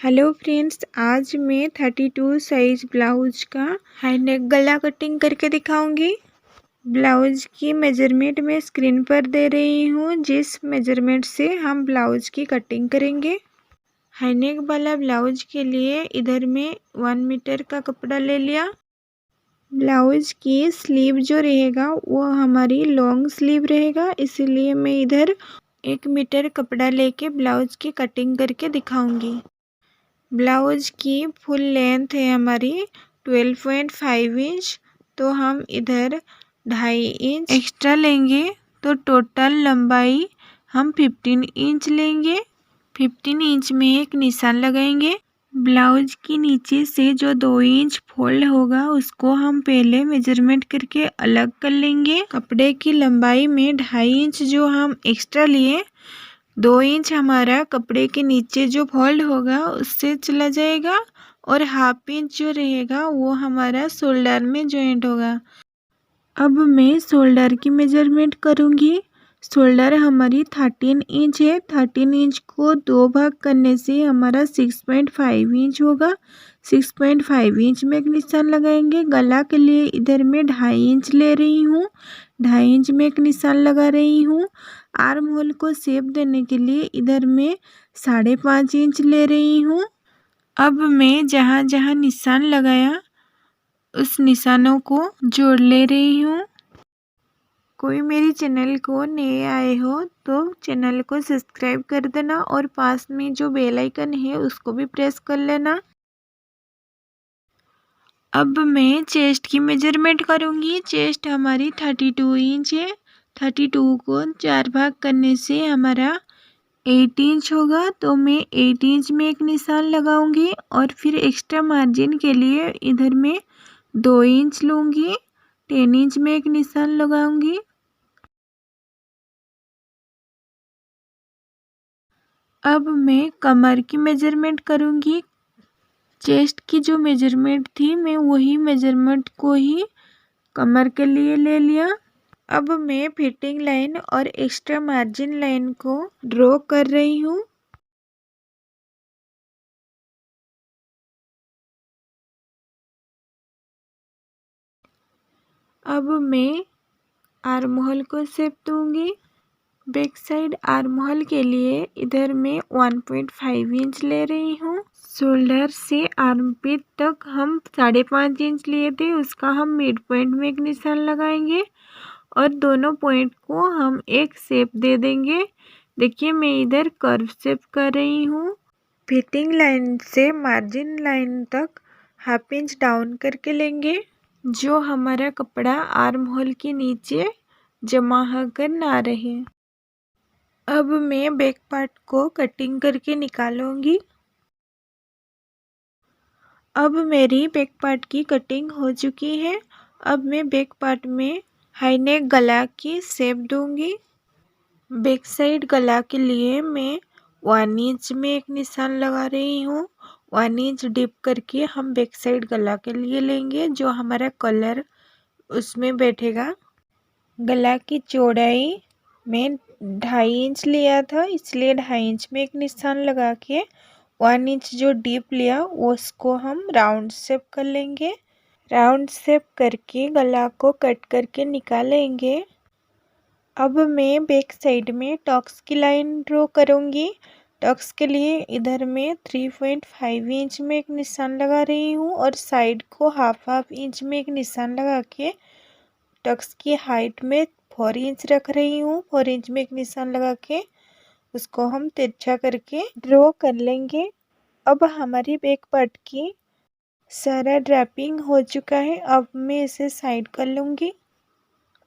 Hello friends, आज मैं 32 size blouse का हाई नेक गला कटिंग करके दिखाऊंगी। ब्लाउज की मेजरमेंट मैं स्क्रीन पर दे रही हूँ, जिस मेजरमेंट से हम ब्लाउज की कटिंग करेंगे। हाई नेक वाला ब्लाउज के लिए इधर मैं 1 मीटर का कपड़ा ले लिया। ब्लाउज की स्लीव जो रहेगा वो हमारी लॉन्ग स्लीव रहेगा, इसीलिए मैं इधर 1 मीटर कपड़ा लेके ब्लाउज की कटिंग करके दिखाऊंगी। ब्लाउज की फुल लेंथ है हमारी 12.5 इंच, तो हम इधर 2.5 इंच एक्स्ट्रा लेंगे, तो टोटल लंबाई हम 15 इंच लेंगे। 15 इंच में एक निशान लगाएंगे। ब्लाउज की नीचे से जो 2 इंच फोल्ड होगा उसको हम पहले मेजरमेंट करके अलग कर लेंगे। कपड़े की लंबाई में 2.5 इंच जो हम एक्स्ट्रा लिए, 2 इंच हमारा कपड़े के नीचे जो फोल्ड होगा उससे चला जाएगा, और 1/2 इंच जो रहेगा वो हमारा शोल्डर में जॉइंट होगा। अब मैं शोल्डर की मेजरमेंट करूँगी। शोल्डर हमारी 13 इंच है। 13 इंच को 2 भाग करने से हमारा 6.5 इंच होगा। 6.5 इंच में एक निशान लगाएंगे। गला के लिए इधर मैं 2.5 इंच ले रही हूँ। 2.5 इंच में एक निशान लगा रही हूँ। आर्म होल को शेप देने के लिए इधर मैं 5.5 इंच ले रही हूँ। अब मैं जहाँ जहाँ निशान लगाया उस निशानों को जोड़ ले रही हूँ। कोई मेरी चैनल को नए आए हो तो चैनल को सब्सक्राइब कर देना, और पास में जो बेल आइकन है उसको भी प्रेस कर लेना। अब मैं चेस्ट की मेजरमेंट करूँगी। चेस्ट हमारी 32 इंच है। 32 को 4 भाग करने से हमारा 8 इंच होगा, तो मैं 8 इंच में एक निशान लगाऊंगी, और फिर एक्स्ट्रा मार्जिन के लिए इधर मैं 2 इंच लूँगी। 10 इंच में एक निशान लगाऊंगी। अब मैं कमर की मेजरमेंट करूँगी। चेस्ट की जो मेजरमेंट थी मैं वही मेजरमेंट को ही कमर के लिए ले लिया। अब मैं फिटिंग लाइन और एक्स्ट्रा मार्जिन लाइन को ड्रॉ कर रही हूँ। अब मैं आर्म होल को शेप दूंगी। बैक साइड आर्म होल के लिए इधर मैं 1.5 इंच ले रही हूँ। शोल्डर से आर्म पिट तक हम 5.5 इंच लिए थे, उसका हम मिड पॉइंट में एक निशान लगाएंगे, और दोनों पॉइंट को हम एक शेप दे देंगे। देखिए मैं इधर कर्व शेप कर रही हूँ। फिटिंग लाइन से मार्जिन लाइन तक 1/2 इंच डाउन करके लेंगे, जो हमारा कपड़ा आर्म होल के नीचे जमा होकर ना रहे। अब मैं बैक पार्ट को कटिंग करके निकालूंगी। अब मेरी बैक पार्ट की कटिंग हो चुकी है। अब मैं बैक पार्ट में हाई नेक गला की शेप दूंगी। बैक साइड गला के लिए मैं 1 इंच में एक निशान लगा रही हूँ। 1 इंच डिप करके हम बैक साइड गला के लिए लेंगे, जो हमारा कलर उसमें बैठेगा। गला की चौड़ाई में 2.5 इंच लिया था, इसलिए 2.5 इंच में एक निशान लगा के 1 इंच जो डीप लिया उसको हम राउंड शेप कर लेंगे। राउंड शेप करके गला को कट करके निकालेंगे। अब मैं बैक साइड में टक्स की लाइन ड्रॉ करूँगी। टक्स के लिए इधर मैं 3.5 इंच में एक निशान लगा रही हूँ, और साइड को हाफ इंच में एक निशान लगा के टक्स की हाइट में 4 इंच रख रही हूँ। 4 इंच में एक निशान लगा के उसको हम तिरछा करके ड्रॉ कर लेंगे। अब हमारी बैक पार्ट की सारा ड्रैपिंग हो चुका है। अब मैं इसे साइड कर लूँगी।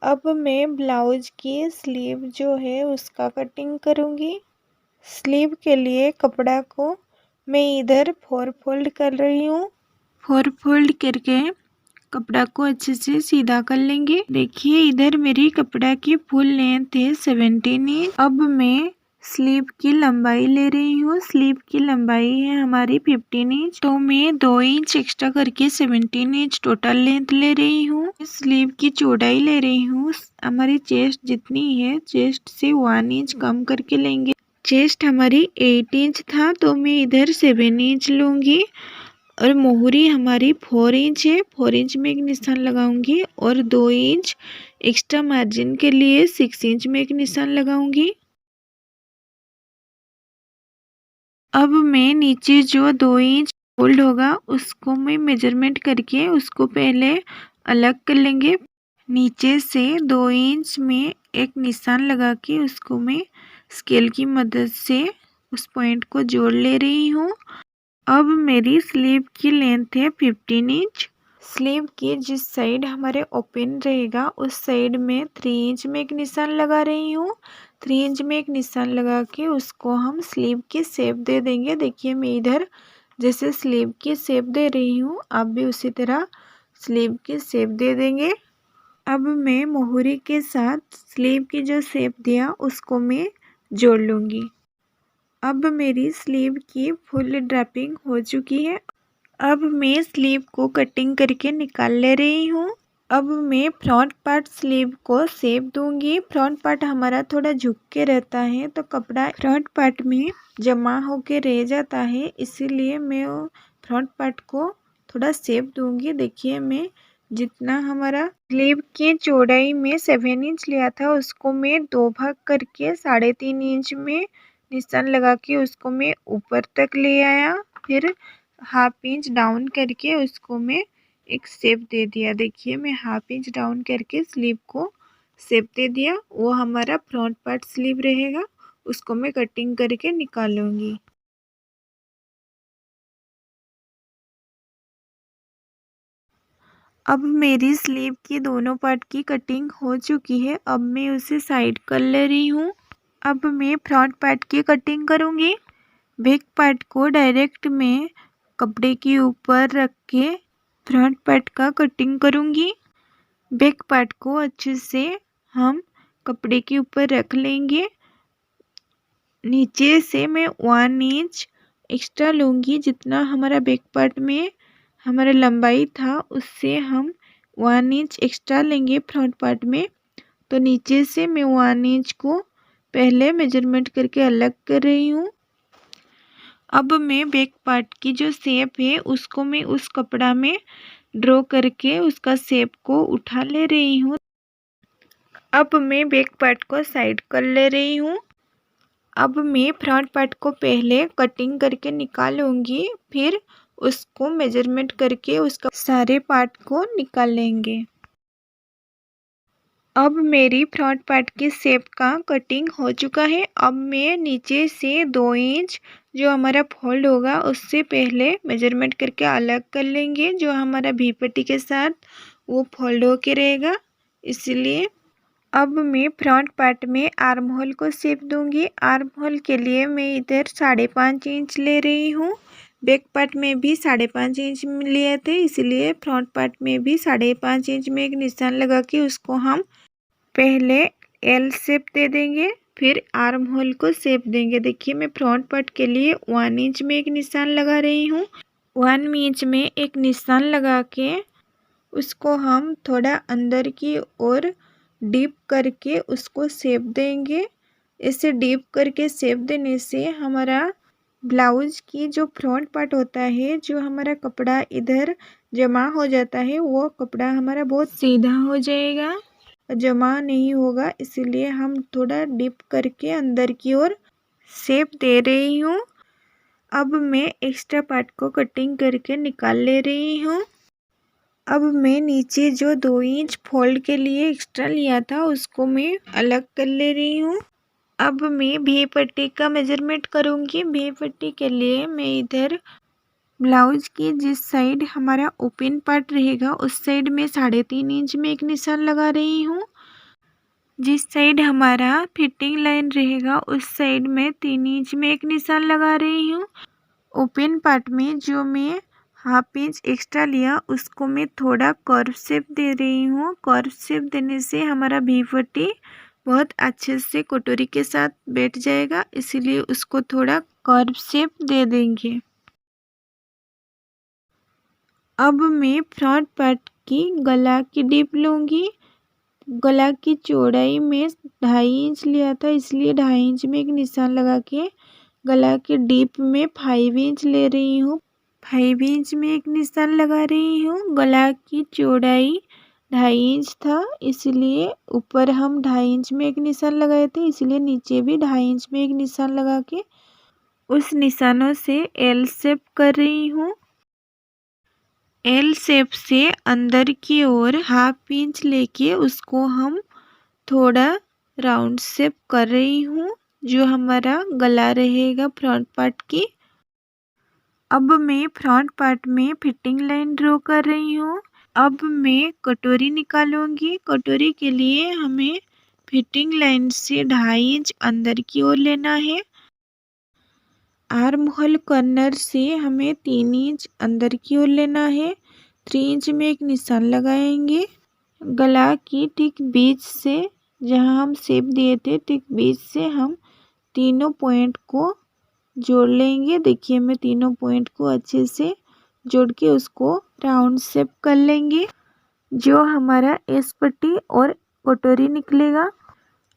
अब मैं ब्लाउज की स्लीव जो है उसका कटिंग करूँगी। स्लीव के लिए कपड़ा को मैं इधर 4 फोल्ड कर रही हूँ। 4 फोल्ड करके कपड़ा को अच्छे से सीधा कर लेंगे। देखिए इधर मेरी कपड़ा की फुल लेंथ है 17 इंच। अब मैं स्लीव की लंबाई ले रही हूँ। स्लीव की लंबाई है हमारी 15 इंच, तो मैं 2 इंच एक्स्ट्रा करके 17 इंच टोटल लेंथ ले रही हूँ। स्लीव की चौड़ाई ले रही हूँ हमारी चेस्ट जितनी है, चेस्ट से 1 इंच कम करके लेंगे। चेस्ट हमारी 8 इंच था तो मैं इधर 7 इंच लूँगी और मोहरी हमारी 4 इंच है, 4 इंच में एक निशान लगाऊंगी और 2 इंच एक्स्ट्रा मार्जिन के लिए 6 इंच में एक निशान लगाऊंगी। अब मैं नीचे जो 2 इंच फोल्ड होगा उसको मैं मेजरमेंट करके उसको पहले अलग कर लेंगे। नीचे से 2 इंच में एक निशान लगा के उसको मैं स्केल की मदद से उस पॉइंट को जोड़ ले रही हूँ। अब मेरी स्लीव की लेंथ है 15 इंच। स्लीव की जिस साइड हमारे ओपन रहेगा उस साइड में 3 इंच में एक निशान लगा रही हूँ। 3 इंच में एक निशान लगा के उसको हम स्लीव की शेप दे देंगे। देखिए मैं इधर जैसे स्लीव की शेप दे रही हूँ, आप भी उसी तरह स्लीव की शेप दे देंगे। अब मैं मोहरी के साथ स्लीव की जो शेप दिया उसको मैं जोड़ लूँगी। अब मेरी स्लीव की फुल ड्रैपिंग हो चुकी है। अब मैं स्लीव को कटिंग करके निकाल ले रही हूँ। अब मैं फ्रंट पार्ट स्लीव को शेप दूंगी। फ्रंट पार्ट हमारा थोड़ा झुक के रहता है तो कपड़ा फ्रंट पार्ट में जमा होके रह जाता है, इसीलिए मैं फ्रंट पार्ट को थोड़ा शेप दूंगी। देखिए मैं जितना हमारा स्लीव की चौड़ाई में 7 इंच लिया था उसको मैं 2 भाग करके 3.5 इंच में निशान लगा के उसको मैं ऊपर तक ले आया। फिर हाफ इंच डाउन करके उसको मैं एक शेप दे दिया। देखिए मैं हाफ इंच डाउन करके स्लीव को शेप दे दिया। वो हमारा फ्रंट पार्ट स्लीव रहेगा, उसको मैं कटिंग करके निकालूंगी। अब मेरी स्लीव की दोनों पार्ट की कटिंग हो चुकी है। अब मैं उसे साइड कर ले रही हूँ। अब मैं फ्रंट पार्ट की कटिंग करूँगी। बैक पार्ट को डायरेक्ट मैं कपड़े के ऊपर रख के फ्रंट पार्ट का कटिंग करूँगी। बैक पार्ट को अच्छे से हम कपड़े के ऊपर रख लेंगे। नीचे से मैं 1 इंच एक्स्ट्रा लूँगी। जितना हमारा बैक पार्ट में हमारा लंबाई था उससे हम 1 इंच एक्स्ट्रा लेंगे फ्रंट पार्ट में। तो नीचे से मैं 1 इंच को पहले मेजरमेंट करके अलग कर रही हूँ। अब मैं बैक पार्ट की जो शेप है उसको मैं उस कपड़ा में ड्रॉ करके उसका शेप को उठा ले रही हूँ। अब मैं बैक पार्ट को साइड कर ले रही हूँ। अब मैं फ्रंट पार्ट को पहले कटिंग करके निकालूंगी, फिर उसको मेजरमेंट करके उसका सारे पार्ट को निकाल लेंगे। अब मेरी फ्रंट पार्ट की शेप का कटिंग हो चुका है। अब मैं नीचे से 2 इंच जो हमारा फोल्ड होगा उससे पहले मेजरमेंट करके अलग कर लेंगे। जो हमारा भी पट्टी के साथ वो फोल्ड होके रहेगा, इसलिए अब मैं फ्रंट पार्ट में आर्म होल को शेप दूंगी। आर्म होल के लिए मैं इधर 5.5 इंच ले रही हूँ। बैक पार्ट में भी 5.5 इंच लिए थे, इसलिए फ्रंट पार्ट में भी 5.5 इंच में एक निशान लगा के उसको हम पहले एल शेप दे देंगे, फिर आर्म होल को शेप देंगे। देखिए मैं फ्रंट पार्ट के लिए 1 इंच में एक निशान लगा रही हूँ। 1 इंच में एक निशान लगा के उसको हम थोड़ा अंदर की ओर डीप करके उसको शेप देंगे। इसे डीप करके शेप देने से हमारा ब्लाउज की जो फ्रंट पार्ट होता है, जो हमारा कपड़ा इधर जमा हो जाता है, वो कपड़ा हमारा बहुत सीधा हो जाएगा, जमा नहीं होगा। इसीलिए हम थोड़ा डीप करके अंदर की ओर शेप दे रही हूँ। अब मैं एक्स्ट्रा पार्ट को कटिंग करके निकाल ले रही हूँ। अब मैं नीचे जो 2 इंच फोल्ड के लिए एक्स्ट्रा लिया था उसको मैं अलग कर ले रही हूँ। अब मैं भी पट्टी का मेजरमेंट करूँगी। भी पट्टी के लिए मैं इधर ब्लाउज की जिस साइड हमारा ओपन पार्ट रहेगा उस साइड में 3.5 इंच में एक निशान लगा रही हूँ। जिस साइड हमारा फिटिंग लाइन रहेगा उस साइड में 3 इंच में एक निशान लगा रही हूँ। ओपन पार्ट में जो मैं हाफ इंच एक्स्ट्रा लिया उसको मैं थोड़ा कर्व शेप दे रही हूँ। कर्व शेप देने से हमारा भी पट्टी बहुत अच्छे से कटोरी के साथ बैठ जाएगा, इसीलिए उसको थोड़ा कर्व शेप दे देंगे। अब मैं फ्रंट पार्ट की गला की डिप लूँगी। गला की चौड़ाई में 2.5 इंच लिया था, इसलिए 2.5 इंच में एक निशान लगा के गला के डीप में 5 इंच ले रही हूँ। 5 इंच में एक निशान लगा रही हूँ। गला की चौड़ाई 2.5 इंच था, इसलिए ऊपर हम 2.5 इंच में एक निशान लगाए थे, इसलिए नीचे भी 2.5 इंच में एक निशान लगा के उस निशानों से एल शेप कर रही हूँ। एल शेप से अंदर की ओर 1/2 इंच लेके उसको हम थोड़ा राउंड शेप कर रही हूँ, जो हमारा गला रहेगा फ्रंट पार्ट की। अब मैं फ्रंट पार्ट में फिटिंग लाइन ड्रॉ कर रही हूँ। अब मैं कटोरी निकालूंगी। कटोरी के लिए हमें फिटिंग लाइन से 2.5 इंच अंदर की ओर लेना है। आर्म होल कॉर्नर से हमें 3 इंच अंदर की ओर लेना है। 3 इंच में एक निशान लगाएंगे। गला की ठीक बीच से, जहां हम शेप दिए थे, ठीक बीच से हम तीनों पॉइंट को जोड़ लेंगे। देखिए मैं तीनों पॉइंट को अच्छे से जोड़ के उसको राउंड शेप कर लेंगे, जो हमारा एस पट्टी और कटोरी निकलेगा।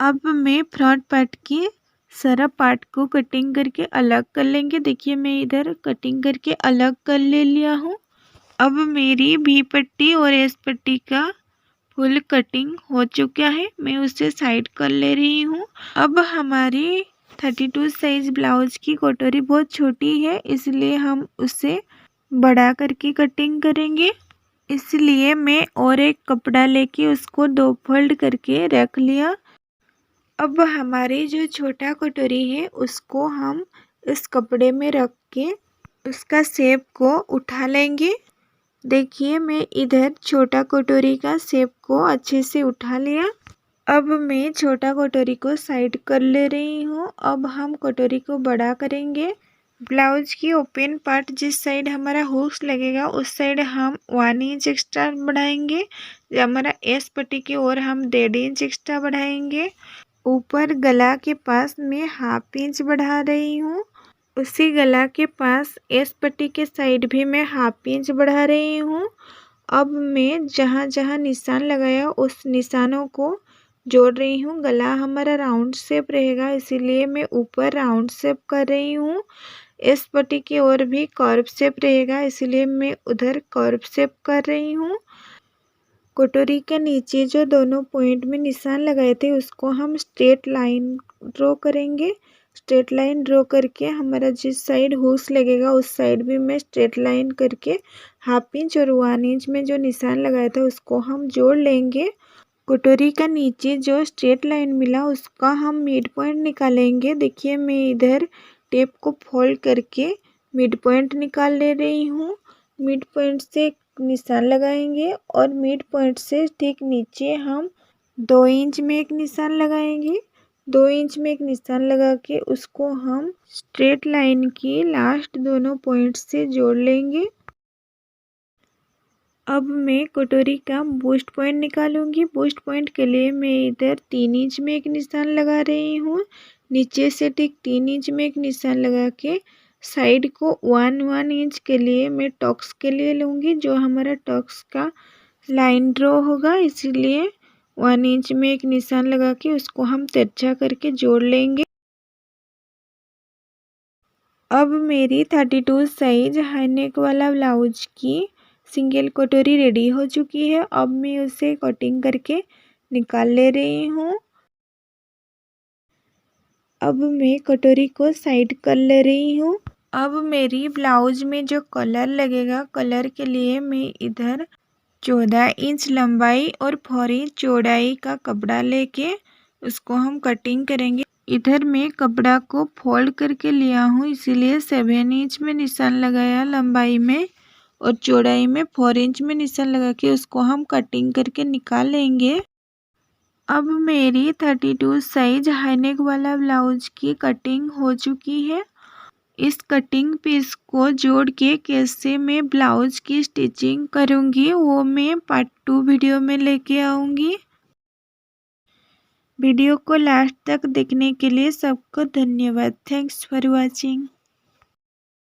अब मैं फ्रंट पार्ट की सारा पार्ट को कटिंग करके अलग कर लेंगे। देखिए मैं इधर कटिंग करके अलग कर ले लिया हूँ। अब मेरी भी पट्टी और एस पट्टी का फुल कटिंग हो चुका है, मैं उसे साइड कर ले रही हूँ। अब हमारी 32 साइज ब्लाउज की कटोरी बहुत छोटी है, इसलिए हम उसे बड़ा करके कटिंग करेंगे। इसलिए मैं और एक कपड़ा लेके उसको 2 फोल्ड करके रख लिया। अब हमारी जो छोटा कटोरी है उसको हम इस कपड़े में रख के उसका शेप को उठा लेंगे। देखिए मैं इधर छोटा कटोरी का शेप को अच्छे से उठा लिया। अब मैं छोटा कटोरी को साइड कर ले रही हूँ। अब हम कटोरी को बड़ा करेंगे। ब्लाउज की ओपन पार्ट जिस साइड हमारा हुक्स लगेगा उस साइड हम 1 इंच एक्स्ट्रा बढ़ाएंगे। हमारा एस पट्टी की ओर हम 1.5 इंच एक्स्ट्रा बढ़ाएंगे। ऊपर गला के पास मैं 1/2 इंच बढ़ा रही हूँ। उसी गला के पास एस पट्टी के साइड भी मैं 1/2 इंच बढ़ा रही हूँ। अब मैं जहाँ जहाँ निशान लगाया उस निशानों को जोड़ रही हूँ। गला हमारा राउंड शेप रहेगा, इसीलिए मैं ऊपर राउंड शेप कर रही हूँ। एस पट्टी की ओर भी कर्व शेप रहेगा, इसीलिए मैं उधर कर्व शेप कर रही हूँ। कटोरी के नीचे जो दोनों पॉइंट में निशान लगाए थे उसको हम स्ट्रेट लाइन ड्रॉ करेंगे। स्ट्रेट लाइन ड्रॉ करके हमारा जिस साइड हुक्स लगेगा उस साइड भी मैं स्ट्रेट लाइन करके 1/2 इंच और 1 इंच में जो निशान लगाया था उसको हम जोड़ लेंगे। कटोरी का नीचे जो स्ट्रेट लाइन मिला उसका हम मिड पॉइंट निकालेंगे। देखिए मैं इधर टेप को फोल्ड करके मिड पॉइंट निकाल ले रही हूँ। मिड पॉइंट से निशान लगाएंगे और मिड पॉइंट से ठीक नीचे हम 2 इंच में एक निशान लगाएंगे। 2 इंच में एक निशान लगा के उसको हम स्ट्रेट लाइन की लास्ट दोनों पॉइंट से जोड़ लेंगे। अब मैं कटोरी का बूस्ट पॉइंट निकालूंगी। बूस्ट पॉइंट के लिए मैं इधर 3 इंच में एक निशान लगा रही हूँ। नीचे से ठीक 3 इंच में एक निशान लगा के साइड को 1 इंच के लिए मैं टक्स के लिए लूँगी, जो हमारा टक्स का लाइन ड्रॉ होगा। इसीलिए 1 इंच में एक निशान लगा के उसको हम तिरछा करके जोड़ लेंगे। अब मेरी 32 साइज हाई नेक वाला ब्लाउज की सिंगल कटोरी रेडी हो चुकी है। अब मैं उसे कटिंग करके निकाल ले रही हूँ। अब मैं कटोरी को साइड कर ले रही हूँ। अब मेरी ब्लाउज में जो कलर लगेगा, कलर के लिए मैं इधर 14 इंच लंबाई और 4 इंच चौड़ाई का कपड़ा लेके उसको हम कटिंग करेंगे। इधर मैं कपड़ा को फोल्ड करके लिया हूँ, इसीलिए 7 इंच में निशान लगाया लंबाई में और चौड़ाई में 4 इंच में निशान लगा के उसको हम कटिंग करके निकाल लेंगे। अब मेरी 32 साइज हाई नेक वाला ब्लाउज की कटिंग हो चुकी है। इस कटिंग पीस को जोड़ के कैसे मैं ब्लाउज की स्टिचिंग करूँगी वो मैं पार्ट 2 वीडियो में लेके आऊँगी। वीडियो को लास्ट तक देखने के लिए सबको धन्यवाद। Thanks for watching.